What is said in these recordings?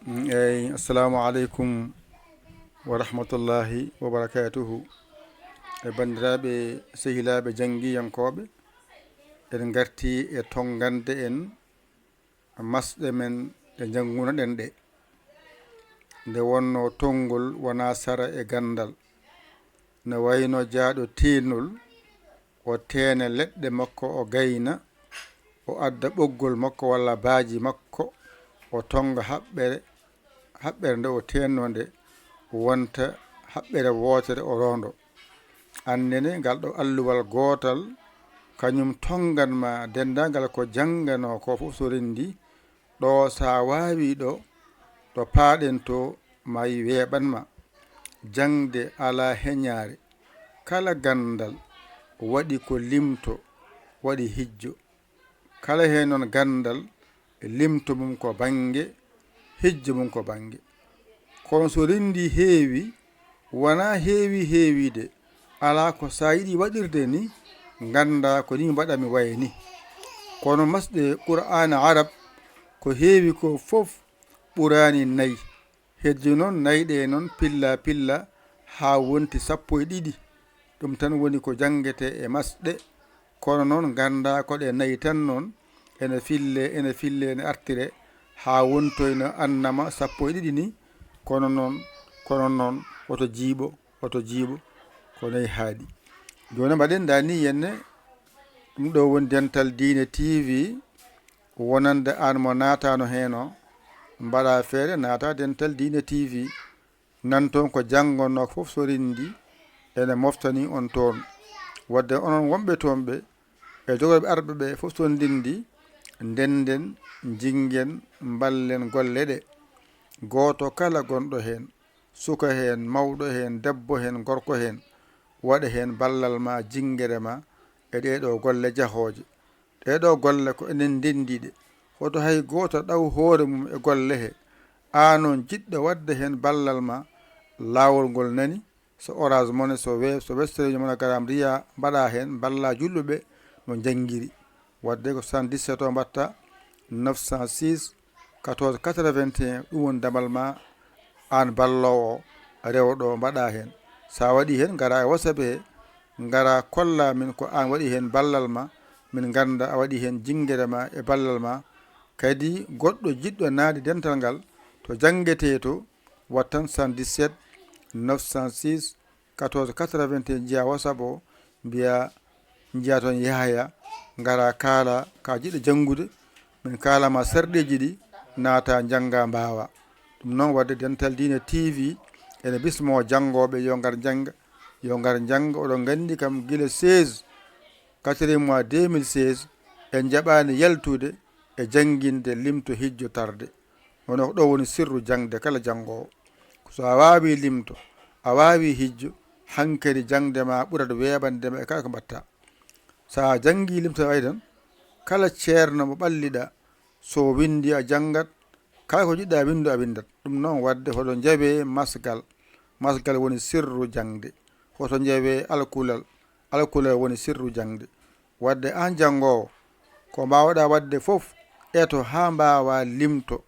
Assalamu alaikum wa rahmatullahi wa barakatuhu. Bandiraɓe sehilaɓe janggiyankoɓe, en garti e tongande en masɗe men ɗe jangunoɗen ɗe. Nde wonno tongol wona sara e gandal, ne wayno jaaɗo tiinol o teena leɗɗe makko o gayna, o adda ɓoggol makko walla baaji makko o tonga haɓɓere nde o tenno nde wonta haɓɓere wotere o rondo. Annene ngal ɗo alluwal gootal kañum tonganma dendagal ko janngano ko fof so rendi ɗo sa wawi ɗo paaɗen to ma yi weeɓanma. Jangde ala heñare, kala gandal waɗi ko limto waɗi hijjo. Kala hen noon gandal limto mum ko bange, hijjo mum ko bange. Kono so rendi heewi, wona heewide, ala ko sa yiɗi waɗirde ni ganda ko ni mbaɗami waye ni. Kono masɗe Qur'ana Arab ko heewi ko fof ɓurani nayyi. Heddi noon nayɗe noon pilla ha wonti 12. Ɗum tan woni ko jangete e masɗe. Kono noon ganda ko ɗe nayyi tan noon ene fille ene artire ha wontoyno annama 12 ni. Kono noon oto jiiɓo ko nayi haaɗi. Joni mbaɗen dani yenne ɗum ɗo woni Dental Dine TV, wonande an mo natano heno mbaɗa feere naata Dental Dine TV, nan toon ko jangonno fof so rendi ene moftani on toon. Wadde onon wonɓe toon ɓe e jogoɓe arɓe ɓe fof so ndindi ndenden jingen ballen golle ɗe. Goto kala gonɗo hen, suka hen, mawɗo hen, debbo hen, gorko hen, waɗa hen ballal ma, jingere ma e ɗeɗo golle jahoje. Ɗeɗo golle ko enen ndendiɗe. Hoto hay goto ɗaw hoore mum e golle he. Anon jiɗɗo wadde hen ballal ma, lawol ngol nani. So Orange Money, so Western Monogram riya mbaɗa hen balla julɓeɓe no janggiri. Wadde ko 77 o mbatta 906 14 81. Ɗum woni damal ma an ballowo rewɗo mbaɗa hen. Sa waɗi hen gara e WhatsApp he, gara kolla min ko an waɗi hen ballal ma, min ganda a waɗi hen jingere ma e ballal ma. Kadi goɗɗo jiɗɗo naade dental ngal to jangete to wattan 77 906 14 81 jiya WhatsApp o mbiya jiya toon Yahaya, gara kaala ka jiɗɗo jangude, min kalama sarɗeji ɗi naata jangga mbawa. Ɗum noon wadde Dental Dine TV ene bismo jangoɓe yo ngar janga. Oɗon gandi kam guila 16 4 mois 2016 en jaɓani yaltude e jangguinde limto hijjo tarde. Wono ɗo woni sirru jangde kala jangowo. So a wawi limto, a wawi hijjo, hankkadi jangde ma ɓurat weɓandema e kala ko mbatta. Sa jangi limto way tan, kala ceerno mo ɓalliɗa so windi a jangat, kala ko jiɗɗa windu a windat. Ɗum noon wadde hoɗo jaɓe masgal woni sirru jangde. Hoto jaɓe alkulal woni sirru jangde. Wadde an jangowo ko mbawɗa wadde fof eto ha mbawa limto.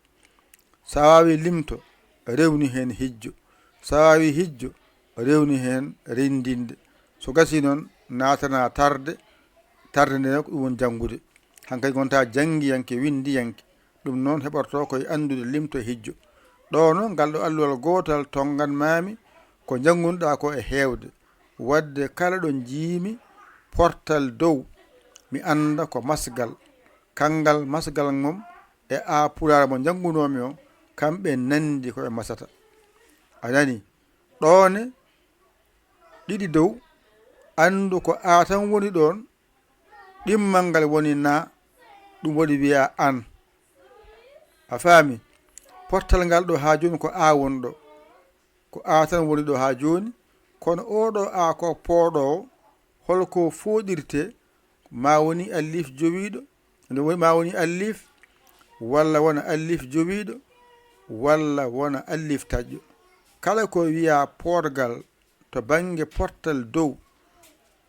Sa wawi limto, rewni hen hijjo. Sa wawi hijjo, rewni hen rendinde. So gasi noon natana tarde nde ko ɗum woni jangude. Hankkadi gonta janggiyanke windiyanke. Ɗum noon heɓorto koye andude limto hijjo. Ɗo noon ngal ɗo alluwal gotal tonganmami ko jangunoɗa ko e hewde. Wadde kala ɗo jiimi portal dow mi anda ko masgal. Kangal masgal mum e a pulaar mo jangunomi o kamɓe nandi koɓe masata. A nani ɗone ɗiɗi dow andu ko a tan woni ɗon, ɗimmal ngal woni na, ɗum waɗi wiya an. A faami? Portal ngal ɗo ha joni ko a woni ɗo, ko a tan woni ɗo ha joni. Kono oɗo a ko pooɗowo, holko foɗirte, ma woni alif jowiɗo, ma woni alif, walla wona alif jowiɗo, walla wona alif taƴƴo. Kala ko wiya porgal to bange portal dow,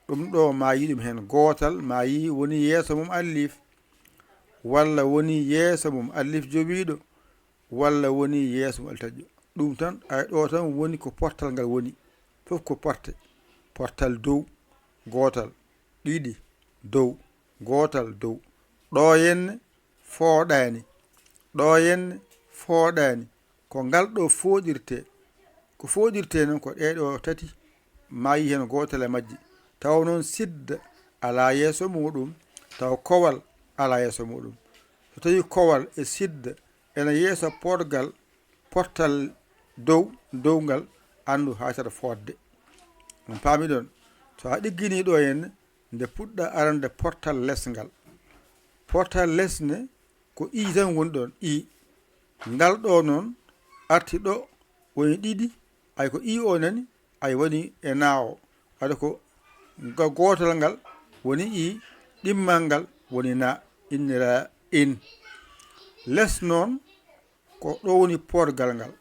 ɗum ɗo ma yi ɗum hen gotal, ma yi woni yeeso mum alif, walla woni yeeso mum alif jowiɗo, walla woni yeeso ngal taƴƴo ɗum tan ɗo tan woni ko portal ngal woni fof ko porte portal dow gotal ɗiɗi dow gotal dow ɗo henne fooɗani ɗo henne fooɗani ko ngal ɗo fooɗirte ko fooɗirte noon ko ɗeɗo tati mayi hen gotal e majji taw noon sidda ala yeeso muɗum taw kowal ala yeeso muɗum so tawi kowal e sidda ene yeeso porgal portal dowgal andu haysata fodde on paami ɗon so a ɗiggini ɗo henne nde puɗɗa arande portal lesngal portal lesne ko i tan woni ɗon i ngal ɗo noon arti ɗo woni ɗiɗi ay ko i o nani ay woni e naawo aɗa ko gotal ngal woni i ɗimmal ngal woni na innira in les noon ko ɗo woni porgal ngal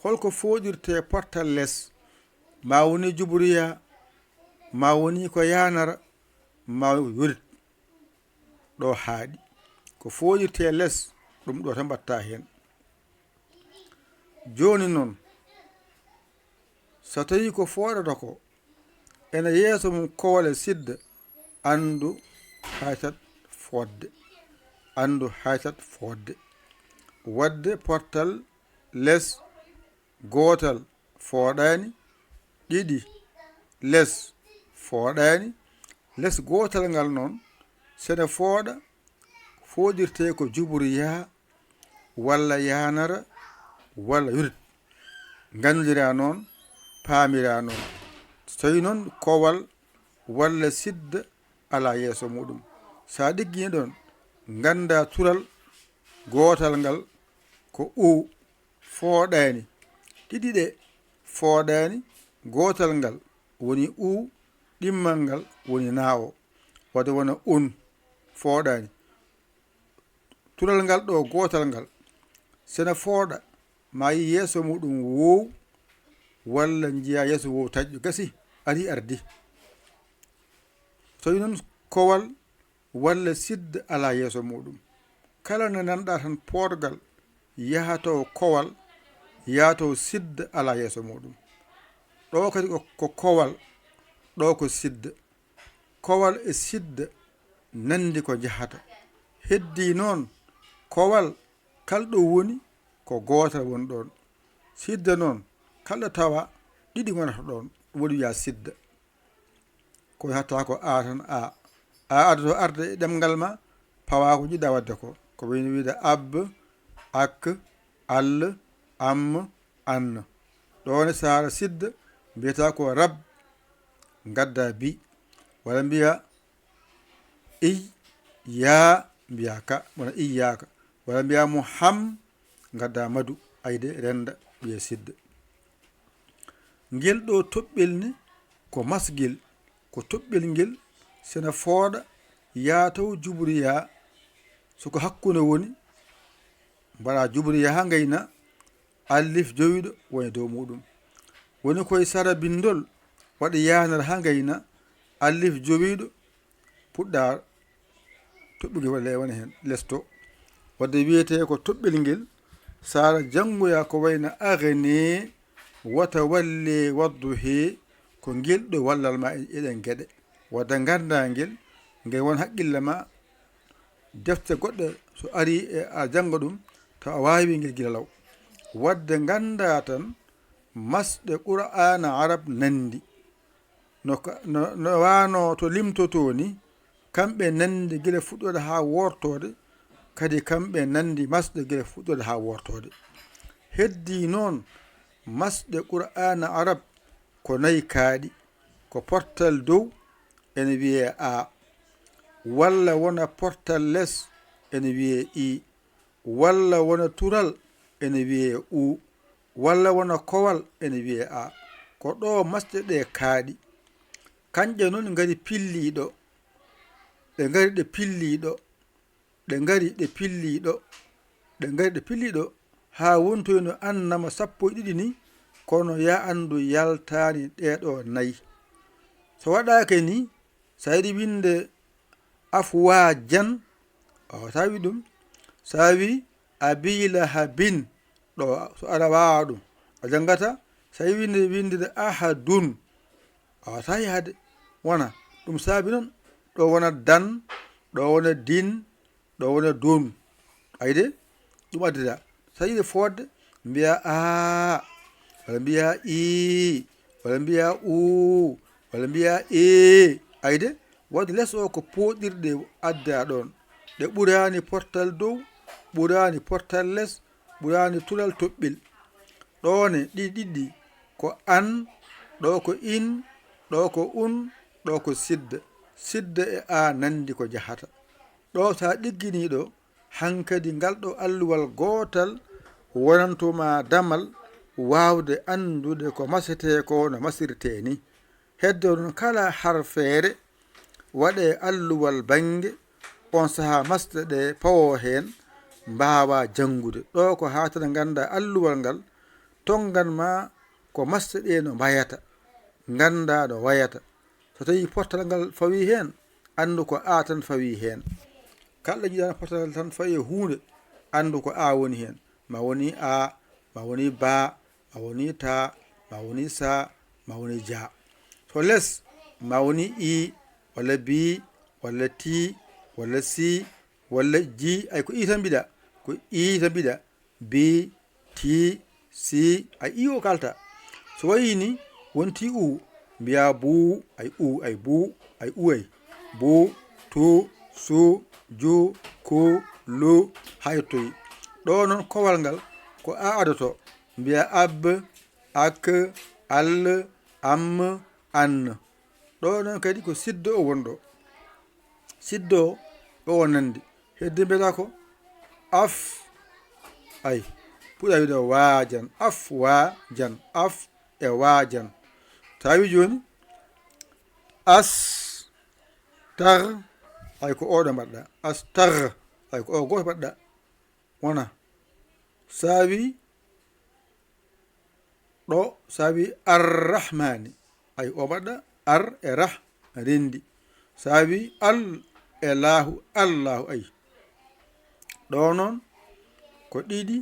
holko fooɗirte portal les ma woni juburiya ma woni ko yanara ma yorit ɗo haaɗi ko fooɗirte les ɗum ɗo tan mbatta hen joni noon so tawi ko fooɗata ko ene yeeso mum kowale sidda andu haytat fodde andu haytat fodde wadde portal les gotal fooɗani ɗiɗi les fooɗani les gotal ngal noon sene fooɗa fooɗirte ko juburiya walla yanara walla yurit gandira noon paamira noon so tawi noon kowal walla sidda ala yeeso muɗum sa ɗiggini ɗon ganda tural gotal ngal ko u fooɗani ɗiɗi ɗe fooɗani gotal ngal woni u ɗimmal ngal woni naawo wadde wona un fooɗani tural ngal ɗo gotal ngal sene fooɗa ma yi yeeso muɗum wow walla jiya yeeso wow taƴƴo gasi ari ardi tawi noon kowal walla sidda ala yeeso muɗum kala nde nanɗa tan porgal yahato kowal yahato sidda ala yeeso muɗum ɗo kadi ko kowal ɗo ko sidda kowal e sidda nandi ko jahata heddi noon kowal kalɗo woni ko gotal woni ɗon sidda noon kalɗo tawa ɗiɗi gonata ɗon woni wiya sidda ko hatta ko a tan a adato arde e ɗemgal ma pawa ko jiɗɗa wadde ko wayno wiide ab ak all am anna ɗone sara sidda mbiyata ko rab gadda bi walla mbiya ya mbiya ka wona iyaka walla mbiya mo ham gadda madu ayde renda wiye sidda ngel ɗo toɓɓel ni ko masgel ko toɓɓel ngel sene fooɗa yataw juburiya soko hakkude woni mbaɗa juburiya ha gayna allif jowiɗo woni dow muɗum woni koye sara bindol waɗa yanar ha gayna allif jowiɗo puɗɗa toɓɓuge walla wona hen lesto wadde wiyete ko toɓɓel ngel sara janngoya ko wayno agni wata walle waddu he ko ngel ɗo wallal ma eɗen gueɗe wadde ganda ngel ngel won haqqille ma defte goɗɗe so ari e a jangga ɗum taw a wawi ngel gila law wadde ganda tan masɗe qur'ana arab nandi no wano to limtoto ni kamɓe nandi gila fuɗɗode ha wortode kadi kamɓe nandi masɗe gila fuɗɗode ha wortode heddi noon masɗe qur'ana arab ko nayi kaaɗi ko portal dow ene wiye a walla wona portal les ene wiye i walla wona tural ene wiye u walla wona kowal ene wiye a ko ɗo masɗe ɗe kaaɗi kanƴe noon ngari pilliɗo ɗe ngari ɗe pilliɗo ɗe ngari ɗe pilliɗo ɗe ngari ɗe pilliɗo ha wontoyno annama 12 ni kono ya andu yaltani ɗeɗo nayi so waɗake ni sa yiɗi winde afwajan o tawi ɗum sa wi abilahabin ɗo so aɗa wawa ɗum a jangata. so yi windide ahadun a wata yahde wona ɗum saabi noon ɗo wona dan, ɗo wona din, ɗo wona dun. ayde ɗum addida. so yiɗi fodde mbiya a, walla mbiya i, walla mbiya u, walla mbiya e. ayde wadde less o ko poɗirɗe adda ɗon ɗe ɓurani portal dow, ɓurani portal less, ɓurani tulal toɓɓil. ɗone ɗiɗi ko an, ɗo ko in, ɗo ko un, ɗo ko sidda. sidda e a nandi ko jahata. ɗo sa ɗigginiɗo hankadi ngal ɗo alluwal gotal wonantuma damal wawde andude ko masete ko no masirte ni. hedde non kala harfeere waɗe alluwal bange on saha masde ɗe pawo hen mbawa jangude. ɗo ko hatata ganda alluwal ngal tongan ma ko masde ɗe no mbayata, ganda no wayata. so tawi portal ngal fawi hen andu ko a tan fawi hen. kala jiɗano portal tan fawi hunde andu ko a woni hen. ma woni a, ma woni ba, ma woni ta, ma woni sa, ma woni ja. so less ma woni i, walla bi, walla ti, walla si, walla ji. ay ko i tan mbiɗa, ko i tan mbiɗa. bi, ti, si, ay i o kalta. so wayini wonti u mbiya bu, ay u, ay bu, ay uway bu, tu, su, ju, ku, lu, haytoyi. ɗo noon kowal ngal ko a adoto mbiya ab, ak, al, am, an. ɗo noon kadi ko siddo o wonɗo. siddo o wonandi hedde mbiyata ko af. ay puɗa wiide wajan, af wajan, af e wajan. tawi joni as tar, ay ko oɗo mbaɗɗa. as tar, ay ko o goto mbaɗɗa wona. sawi ɗo sawi arrahmani, ay o mbaɗɗa ar e rah rendi. sawi al e lahu, allahu. ay ɗo noon ko ɗiɗi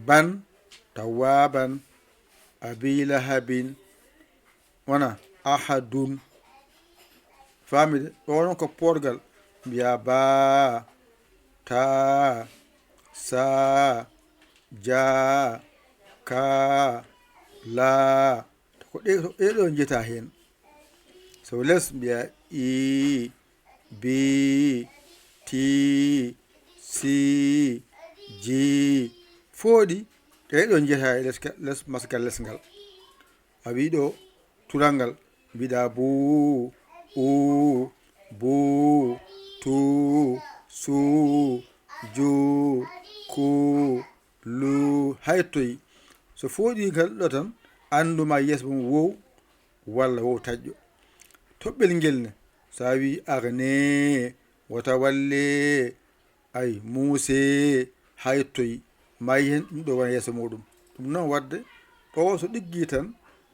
ban, tawaban, abilahabin, wona ahadun. famide ɗo noon ko porgal mbiya ba, ta, sa, ja, ka, la. ko ɗeɗo jeta hen. so less mbiya i, bi, ti, si, ji. fooɗi ɗeɗo jeta e less masgal less ngal. a wiɗo tural ngal mbiɗa bu, u, bu, tu, su, ju, ku, lu, haytoyi. so fooɗi ngal ɗo tan anduma yeeso mum wow walla wow taƴƴo. toɓɓel ngel ne sa wi arne, wota walle, ay muuse, haytoyi mayi hen ɗum ɗo wona yeeso muɗum. ɗum noon wadde ɗo so ɗiggi tan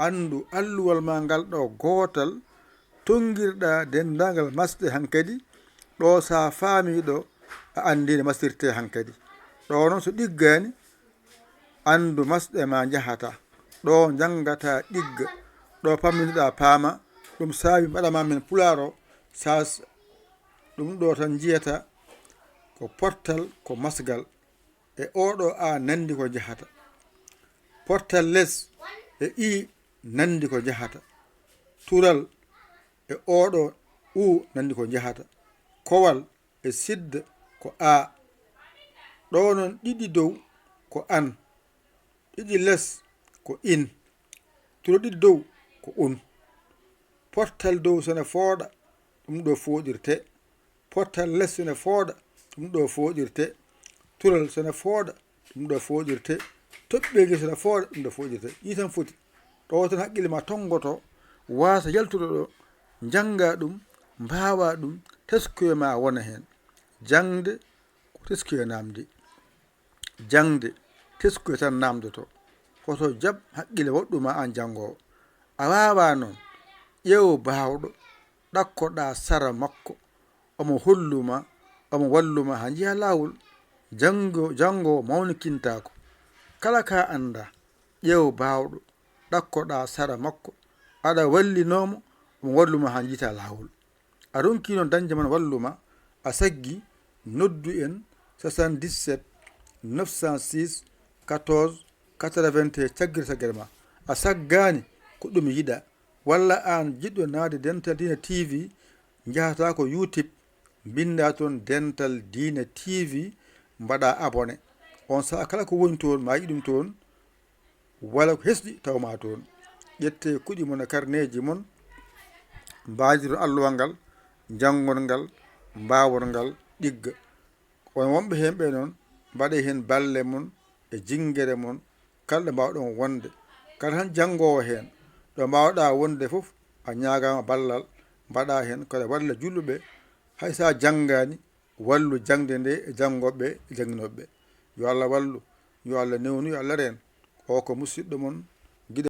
andu alluwal ma ngal ɗo gotal tongirɗa dendagal masɗe hankadi. ɗo sa faamiɗo a andi no masirte hankadi. ɗo noon so ɗiggani andu masɗe ma jahata. ɗo jangata ɗigga, ɗo pammitoɗa paama. ɗum saabi mbaɗama men pularo sa ɗum ɗo tan jiyata ko portal ko masgal e oɗo a nandi ko jahata. portal less e i nandi ko jahata. tural e oɗo u nandi ko jahata. kowal e sidda ko a. ɗo noon ɗiɗi dow ko an, ɗiɗi less ko in, turo ɗiɗi dow ko un. portal dow sone fooɗa ɗum ɗo foɗirte. portal less sone fooɗa ɗum ɗo foɗirte. tural sone fooɗa ɗum ɗo foɗirte. toɓɓegi sone fooɗa ɗum ɗo foɗirte. ɗi tan foti. ɗo tan haqqille ma tongoto wasa yaltuɗo ɗo janga ɗum, mbawa ɗum, teskoye ma wona hen. jangde ko teskoye namde. jangde teskoye tan namdoto. koto jab haqqille woɗɗuma an jangowo. a wawa noon ƴeewo bawɗo ɗakkoɗa sara makko omo holluma, omo walluma ha jiiha lawol. jango mawnikintako. kala ka anda ƴeew baawɗo ɗakkoɗa sara makko aɗa wallinomo omo walluma ha jiita lawol a ronki noon dañde man walluma a saggi noddu en 77 906 14 81 caggere ma a saggani ko ɗum yiɗa walla an jiɗɗo naade Dental Dina TV jahata ko YouTube binda toon Dental Dina TV mbaɗa abonné on saaha kala ko woni toon ma yiɗum toon wala ko hesɗi tawma toon ƴette kuɗi mon e karneji mon mbadi toon alluwal ngal janngol ngal mbawol ngal ɗigga on wonɓe hen ɓe noon mbaɗe hen balle mon e jinguere mon kala ɗo mbawɗon wonde kala tan janngowo hen ɗo mbawɗa wonde foof a ñagama ballal mbaɗa hen kada walla julɓeɓe hay sa janggani wallu jangde nde e janggoɓe e jangginoɓeɓe yo Allah wallu yo Allah newnu yo Allah reen o ko musidɗo mon guiɗo